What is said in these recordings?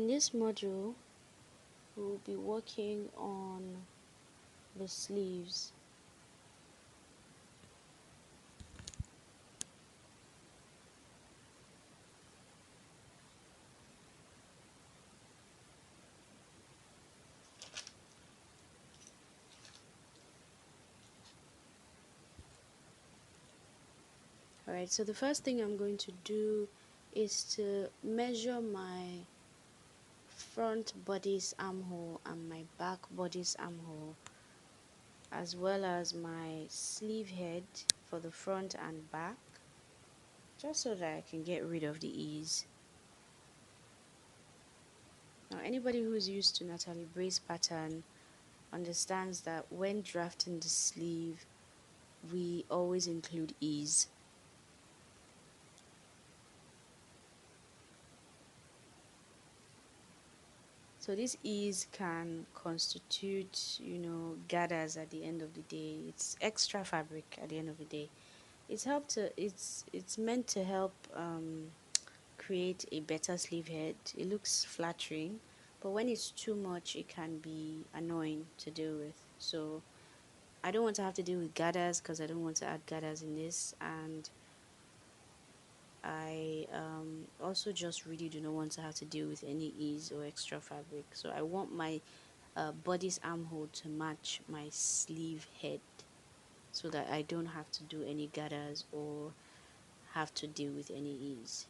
In this module, we'll be working on the sleeves. Alright, so the first thing I'm going to do is to measure my front body's armhole and my back body's armhole, as well as my sleeve head for the front and back, just so that I can get rid of the ease. Now, anybody who's used to Natalie Bray's pattern understands that when drafting the sleeve, we always include ease. So this ease can constitute, gathers at the end of the day. It's extra fabric at the end of the day. It's meant to help create a better sleeve head. It looks flattering, but when it's too much, it can be annoying to deal with. So I don't want to have to deal with gathers because I don't want to add gathers in this, and I also just really do not want to have to deal with any ease or extra fabric. So I want my body's armhole to match my sleeve head so that I don't have to do any gathers or have to deal with any ease.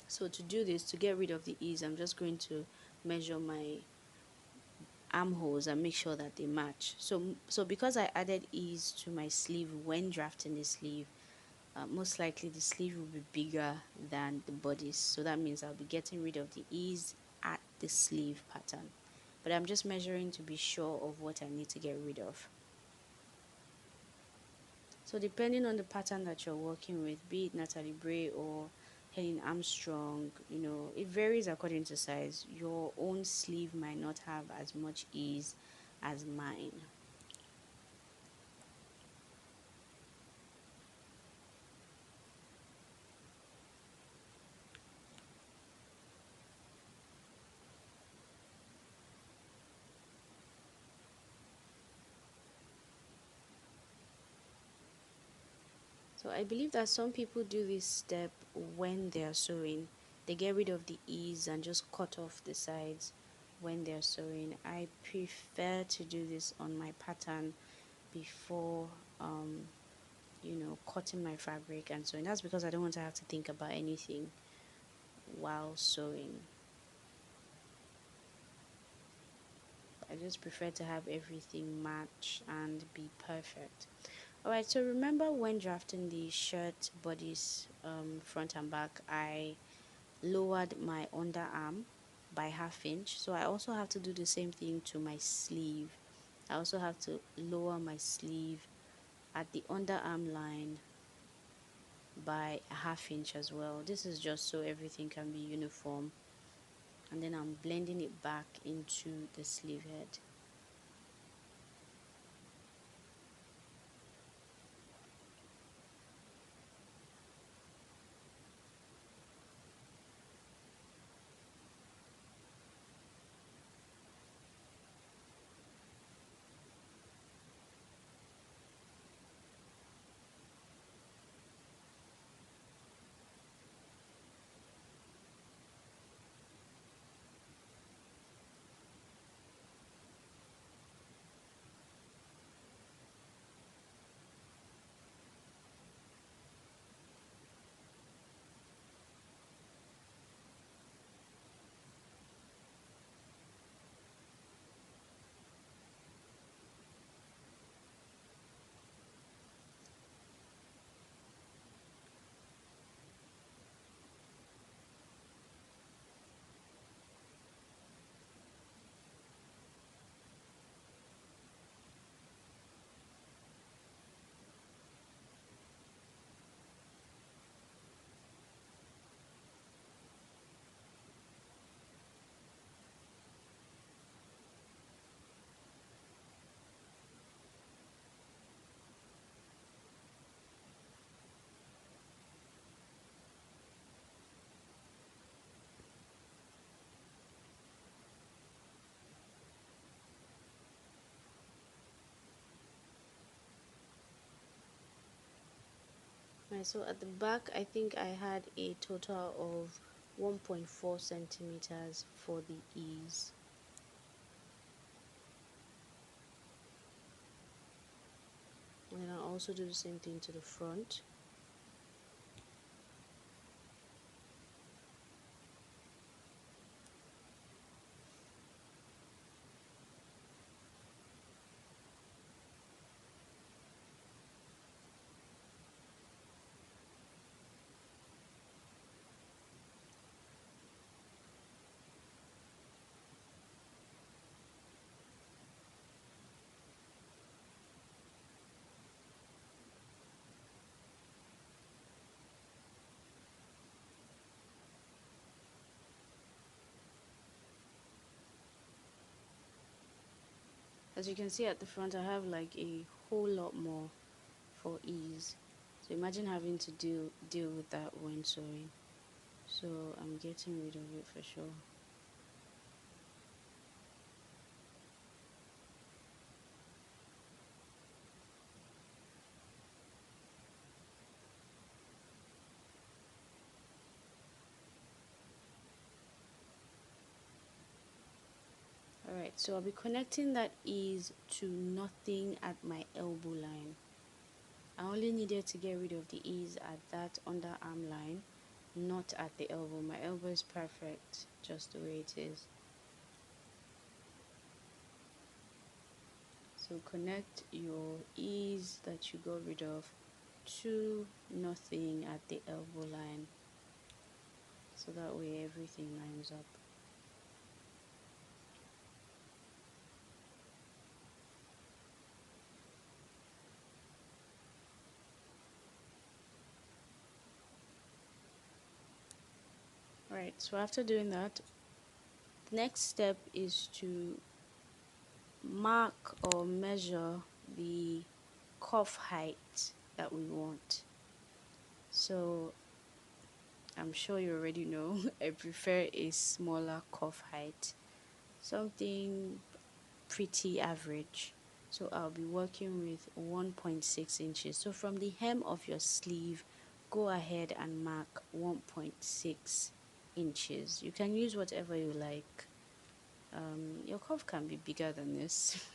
So to do this, to get rid of the ease, I'm just going to measure my armholes and make sure that they match. So because I added ease to my sleeve when drafting the sleeve, most likely the sleeve will be bigger than the bodice, so that means I'll be getting rid of the ease at the sleeve pattern, but I'm just measuring to be sure of what I need to get rid of. So depending on the pattern that you're working with, be it Natalie Bray or Helen Armstrong, it varies according to size. Your own sleeve might not have as much ease as mine. So I believe that some people do this step when they are sewing. They get rid of the ease and just cut off the sides when they're sewing. I prefer to do this on my pattern before cutting my fabric and sewing. That's because I don't want to have to think about anything while sewing. I just prefer to have everything match and be perfect. Alright, so remember when drafting the shirt bodies front and back, I lowered my underarm by ½ inch. So I also have to do the same thing to my sleeve. I also have to lower my sleeve at the underarm line by ½ inch as well. This is just so everything can be uniform, and then I'm blending it back into the sleeve head. Right, so at the back I think I had a total of 1.4 centimeters for the ease. And then I'll also do the same thing to the front. As you can see at the front, I have like a whole lot more for ease. So imagine having to deal with that when sewing. So I'm getting rid of it for sure. Alright, so I'll be connecting that ease to nothing at my elbow line. I only needed to get rid of the ease at that underarm line, not at the elbow. My elbow is perfect just the way it is. So connect your ease that you got rid of to nothing at the elbow line, so that way everything lines up. Alright, so after doing that, the next step is to mark or measure the cuff height that we want. So I'm sure you already know I prefer a smaller cuff height, something pretty average. So I'll be working with 1.6 inches. So from the hem of your sleeve, go ahead and mark 1.6 inches. You can use whatever you like. Your cuff can be bigger than this.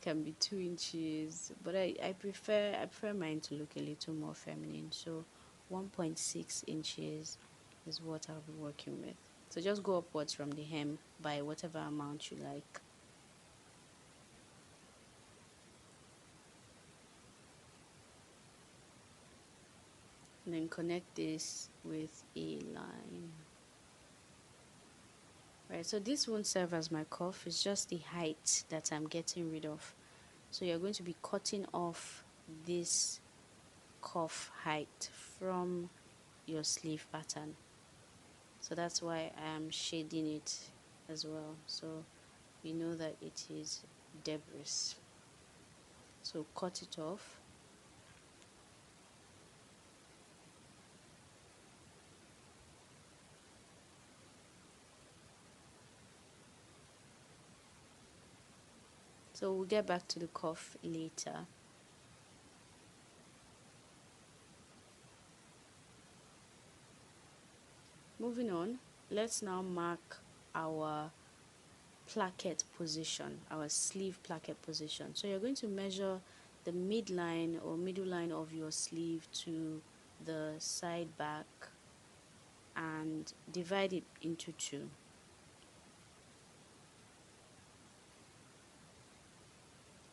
Can be 2 inches, but I prefer mine to look a little more feminine. So 1.6 inches is what I'll be working with. So just go upwards from the hem by whatever amount you like. And then connect this with a line. Right, so this won't serve as my cuff, it's just the height that I'm getting rid of. So you're going to be cutting off this cuff height from your sleeve pattern. So that's why I am shading it as well, so we know that it is debris. So cut it off. So we'll get back to the cuff later. Moving on, let's now mark our placket position, our sleeve placket position. So you're going to measure the midline or middle line of your sleeve to the side back and divide it into two.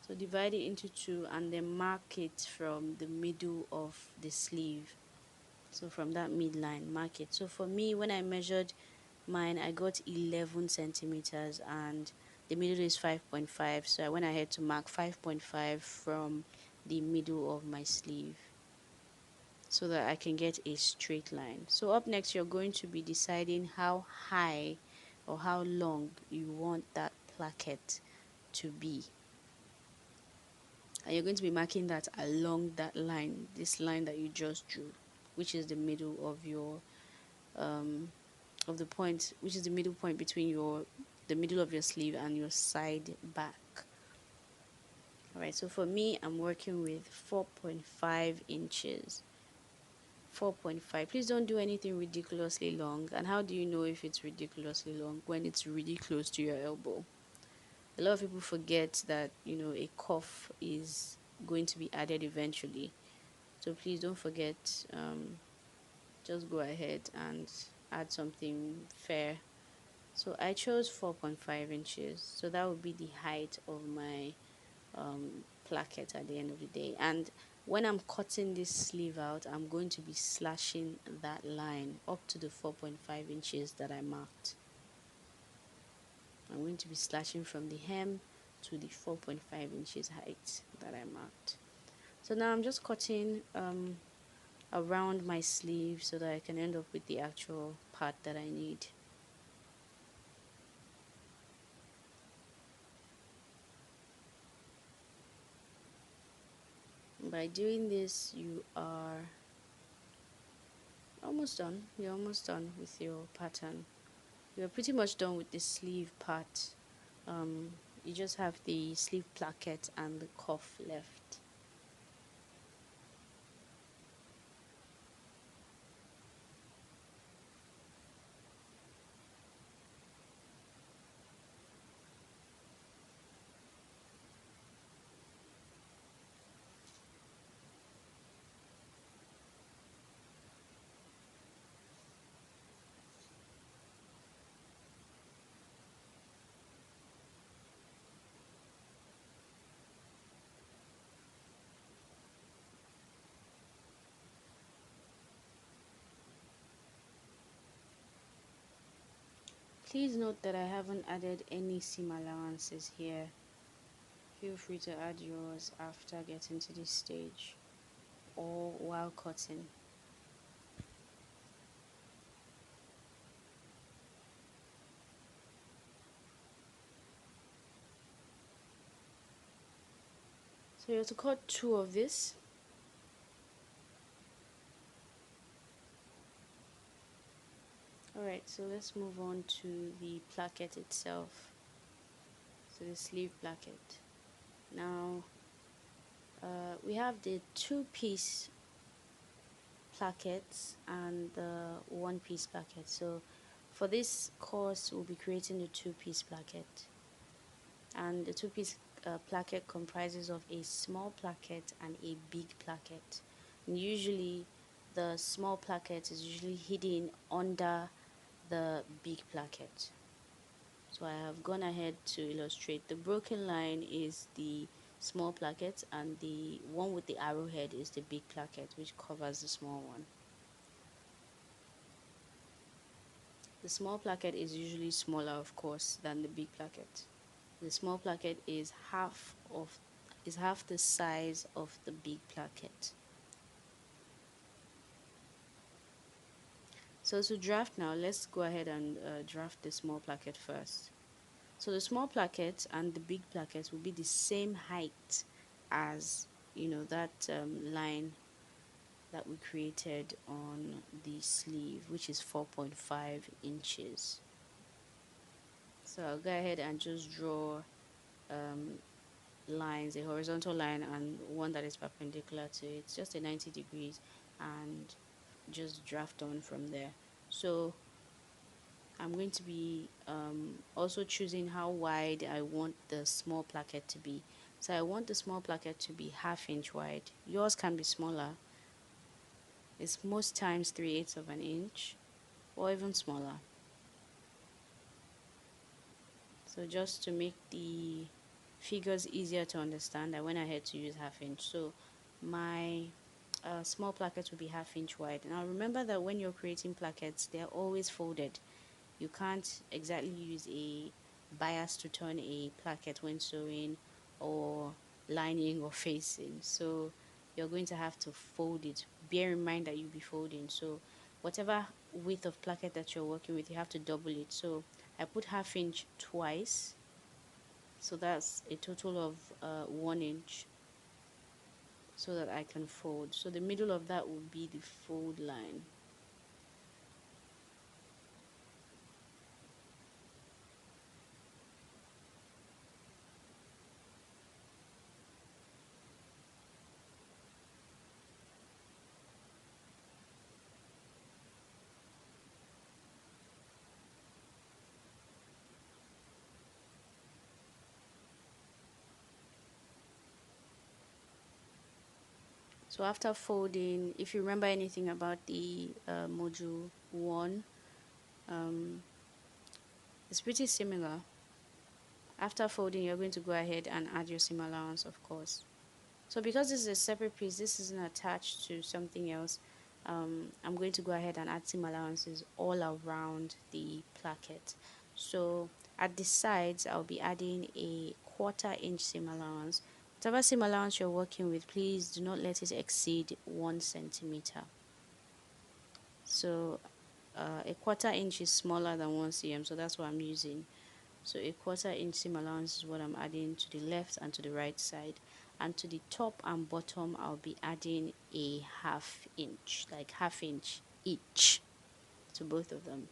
So divide it into two and then mark it from the middle of the sleeve. So from that midline, mark it. So for me, when I measured mine, I got 11 centimeters and the middle is 5.5. So I went ahead to mark 5.5 from the middle of my sleeve so that I can get a straight line. So up next, you're going to be deciding how high or how long you want that placket to be. And you're going to be marking that along that line, this line that you just drew, which is the middle of your of the point, which is the middle point between the middle of your sleeve and your side back. All right, so for me, I'm working with 4.5 inches. 4.5. Please don't do anything ridiculously long. And how do you know if it's ridiculously long? When it's really close to your elbow. A lot of people forget that, a cuff is going to be added eventually. So please don't forget, just go ahead and add something fair. So I chose 4.5 inches. So that would be the height of my placket at the end of the day. And when I'm cutting this sleeve out, I'm going to be slashing that line up to the 4.5 inches that I marked. I'm going to be slashing from the hem to the 4.5 inches height that I marked. So now I'm just cutting around my sleeve so that I can end up with the actual part that I need. By doing this, you are almost done. You're almost done with your pattern. You're pretty much done with the sleeve part. You just have the sleeve placket and the cuff left. Please note that I haven't added any seam allowances here. Feel free to add yours after getting to this stage or while cutting. So you have to cut 2 of this. Alright, so let's move on to the placket itself. So the sleeve placket. Now we have the 2-piece plackets and the 1-piece placket. So for this course we'll be creating the 2-piece placket, and the 2-piece placket comprises of a small placket and a big placket. And usually the small placket is usually hidden under the big placket. So I have gone ahead to illustrate. The broken line is the small placket and the one with the arrowhead is the big placket, which covers the small one. The small placket is usually smaller, of course, than the big placket. The small placket is half the size of the big placket. So to draft now, let's go ahead and draft the small placket first. So the small placket and the big placket will be the same height as that line that we created on the sleeve, which is 4.5 inches. So I'll go ahead and just draw lines, a horizontal line and one that is perpendicular to it, just a 90 degrees, and just draft on from there. So I'm going to be also choosing how wide I want the small placket to be. So I want the small placket to be 1/2 inch wide. Yours can be smaller. It's most times 3/8 of an inch or even smaller. So just to make the figures easier to understand, I went ahead to use 1/2 inch. So my small placket will be 1/2 inch wide. Now remember that when you're creating plackets, they're always folded. You can't exactly use a bias to turn a placket when sewing or lining or facing. So you're going to have to fold it. Bear in mind that you'll be folding. So whatever width of placket that you're working with, you have to double it. So I put 1/2 inch twice. So that's a total of 1 inch so that I can fold. So the middle of that will be the fold line. So after folding, if you remember anything about the module 1, um, it's pretty similar. After folding, you're going to go ahead and add your seam allowance, of course. So because this is a separate piece, this isn't attached to something else, I'm going to go ahead and add seam allowances all around the placket. So at the sides, I'll be adding a 1/4 inch seam allowance. Whatever seam allowance you're working with, please do not let it exceed 1 centimeter. So a 1/4 inch is smaller than 1 cm, so that's what I'm using. So a 1/4 inch seam allowance is what I'm adding to the left and to the right side. And to the top and bottom, I'll be adding a 1/2 inch, like 1/2 inch each to both of them.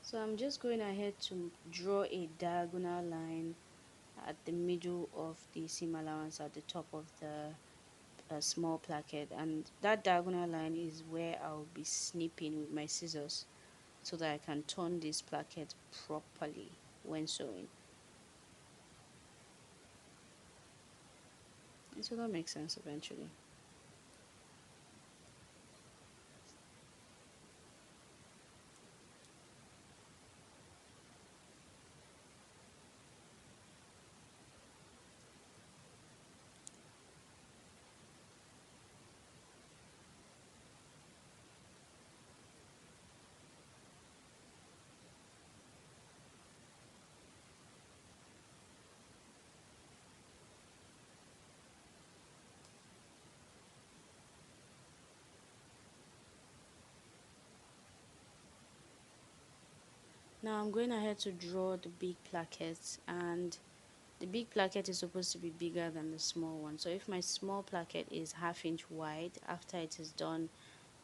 So I'm just going ahead to draw a diagonal line at the middle of the seam allowance at the top of the small placket, and that diagonal line is where I'll be snipping with my scissors so that I can turn this placket properly when sewing. It will make sense eventually. Now I'm going ahead to draw the big placket, and the big placket is supposed to be bigger than the small one. So if my small placket is 1/2 inch wide after it is done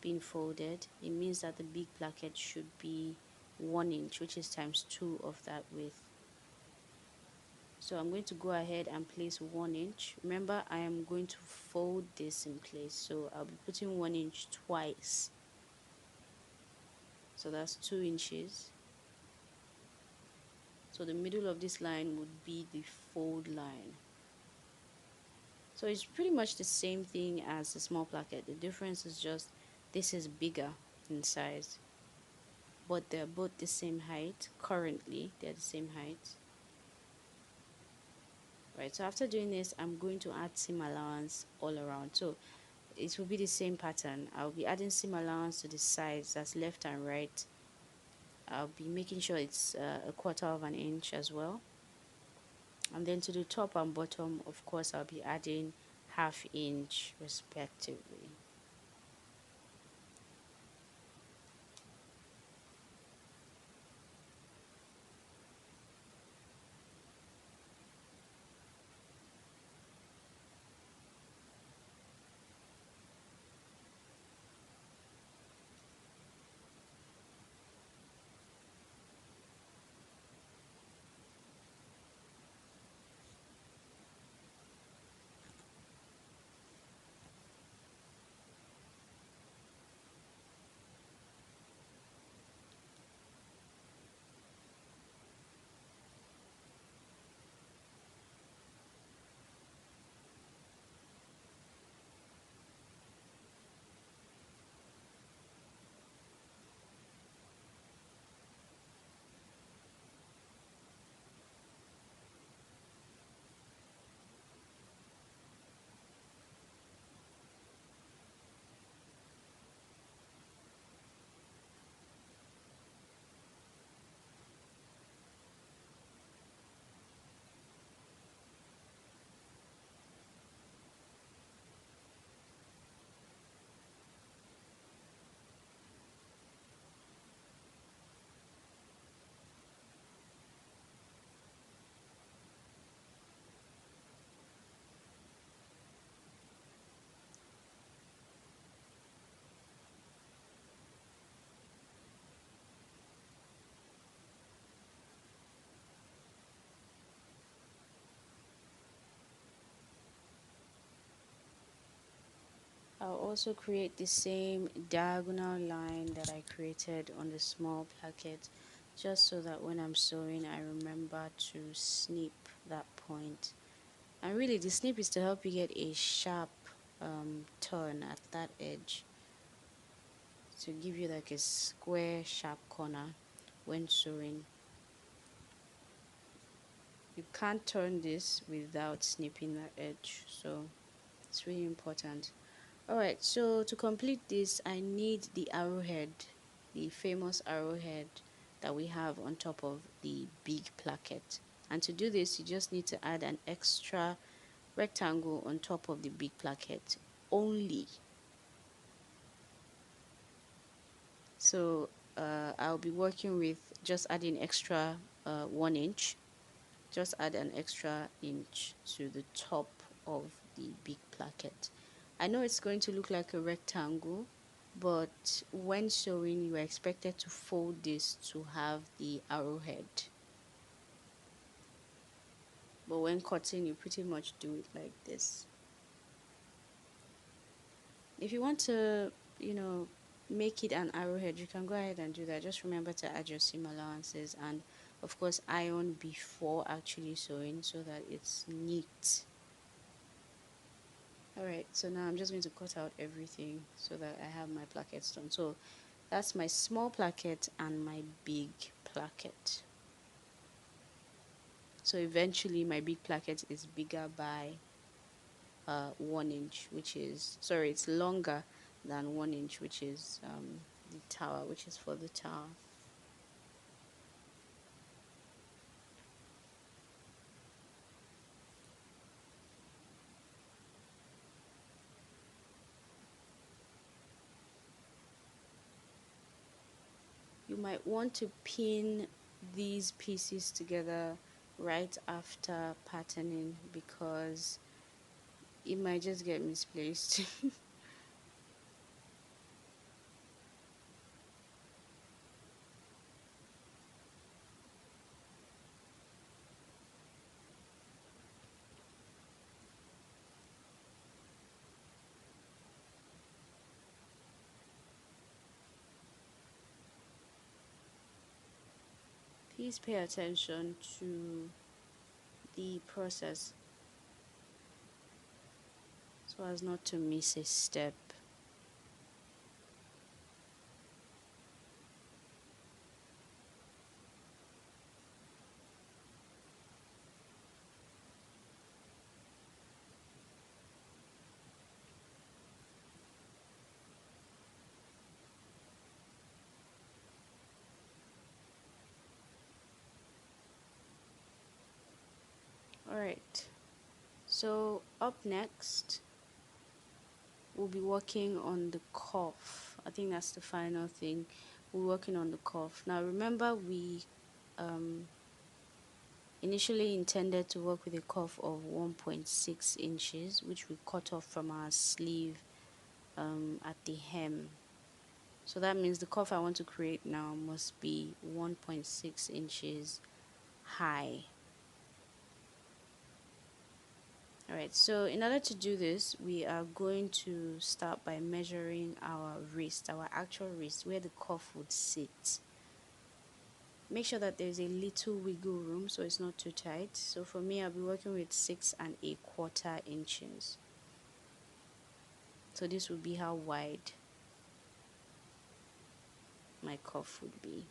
being folded, it means that the big placket should be 1 inch, which is times 2 of that width. So I'm going to go ahead and place 1 inch. Remember, I am going to fold this in place, so I'll be putting 1 inch twice. So that's 2 inches. So the middle of this line would be the fold line. So it's pretty much the same thing as the small placket. The difference is just this is bigger in size, but they're both the same height. Currently, they're the same height. Right, so after doing this, I'm going to add seam allowance all around. So it will be the same pattern. I'll be adding seam allowance to the sides, that's left and right. I'll be making sure it's a 1/4 of an inch as well. And then to the top and bottom, of course, I'll be adding 1/2 inch respectively. I'll also create the same diagonal line that I created on the small placket, just so that when I'm sewing I remember to snip that point. And really the snip is to help you get a sharp turn at that edge, to give you like a square sharp corner when sewing. You can't turn this without snipping that edge, so it's really important. Alright, so to complete this I need the arrowhead, the famous arrowhead that we have on top of the big placket. And to do this you just need to add an extra rectangle on top of the big placket only. So I'll be working with just adding extra 1 inch. Just add an extra inch to the top of the big placket. I know it's going to look like a rectangle, but when sewing you are expected to fold this to have the arrowhead. But when cutting you pretty much do it like this. If you want to, make it an arrowhead, you can go ahead and do that. Just remember to add your seam allowances and of course iron before actually sewing so that it's neat. Alright, so now I'm just going to cut out everything so that I have my plackets done. So that's my small placket and my big placket. So eventually my big placket is bigger by 1 inch, which is, sorry, it's longer than 1 inch, which is the tower, which is for the tower. You might want to pin these pieces together right after patterning because it might just get misplaced. Please pay attention to the process so as not to miss a step. Alright, so up next we'll be working on the cuff. I think that's the final thing. We're working on the cuff. Now remember we initially intended to work with a cuff of 1.6 inches, which we cut off from our sleeve at the hem. So that means the cuff I want to create now must be 1.6 inches high. Alright, so in order to do this, we are going to start by measuring our wrist, our actual wrist, where the cuff would sit. Make sure that there's a little wiggle room so it's not too tight. So for me, I'll be working with 6¼ inches. So this would be how wide my cuff would be.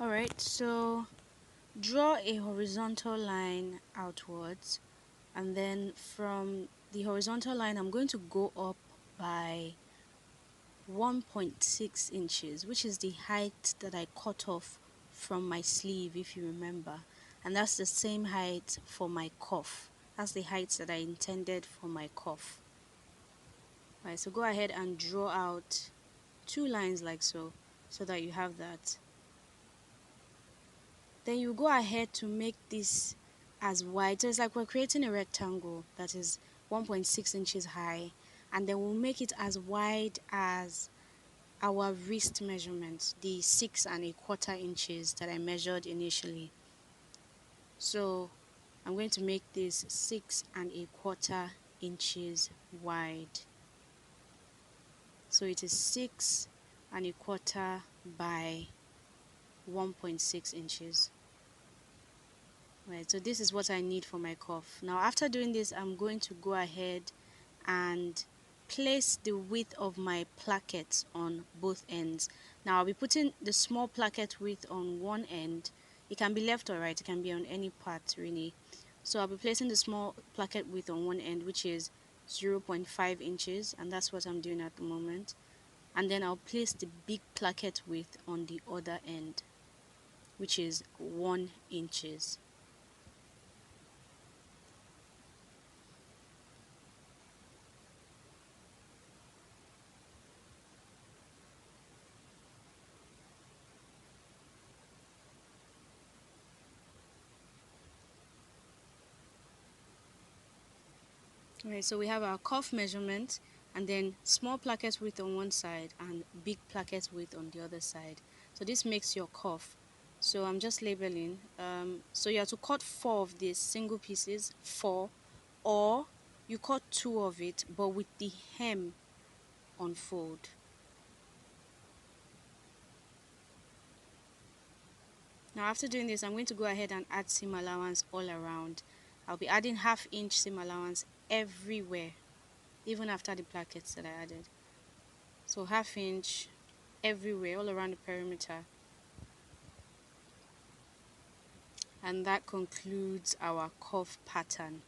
Alright, so draw a horizontal line outwards, and then from the horizontal line I'm going to go up by 1.6 inches, which is the height that I cut off from my sleeve, if you remember, and that's the same height for my cuff. That's the height that I intended for my cuff. Alright, so go ahead and draw out 2 lines like so that you have that. Then you go ahead to make this as wide. So it's like we're creating a rectangle that is 1.6 inches high, and then we'll make it as wide as our wrist measurement, the 6 1/4 inches that I measured initially. So I'm going to make this 6 1/4 inches wide. So it is 6 1/4 by 1.6 inches. Right, so this is what I need for my cuff. Now after doing this, I'm going to go ahead and place the width of my plackets on both ends. Now I'll be putting the small placket width on one end. It can be left or right, it can be on any part really. So I'll be placing the small placket width on one end, which is 0.5 inches, and that's what I'm doing at the moment. And then I'll place the big placket width on the other end, which is 1 inches. Okay, so we have our cuff measurement, and then small placket width on one side and big placket width on the other side. So this makes your cuff. So I'm just labeling. So you have to cut 4 of these single pieces, 4, or you cut 2 of it, but with the hem unfold. Now after doing this, I'm going to go ahead and add seam allowance all around. I'll be adding 1/2 inch seam allowance everywhere, even after the plackets that I added. So 1/2 inch everywhere, all around the perimeter. And that concludes our cuff pattern.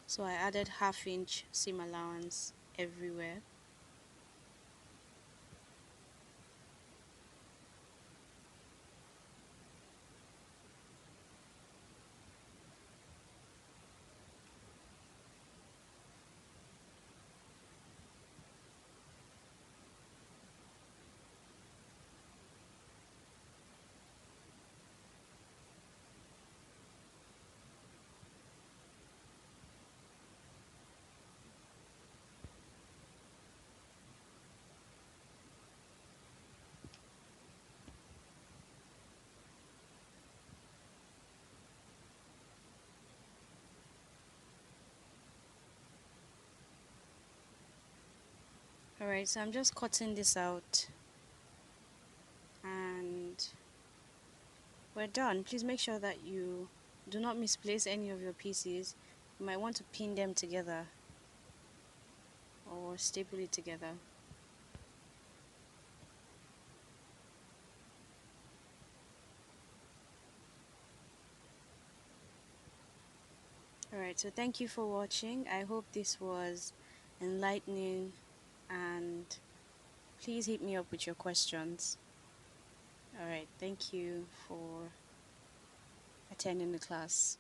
So I added 1/2 inch seam allowance everywhere. Alright, so I'm just cutting this out and we're done. Please make sure that you do not misplace any of your pieces. You might want to pin them together or staple it together. Alright, so thank you for watching. I hope this was enlightening, and please hit me up with your questions. Alright, thank you for attending the class.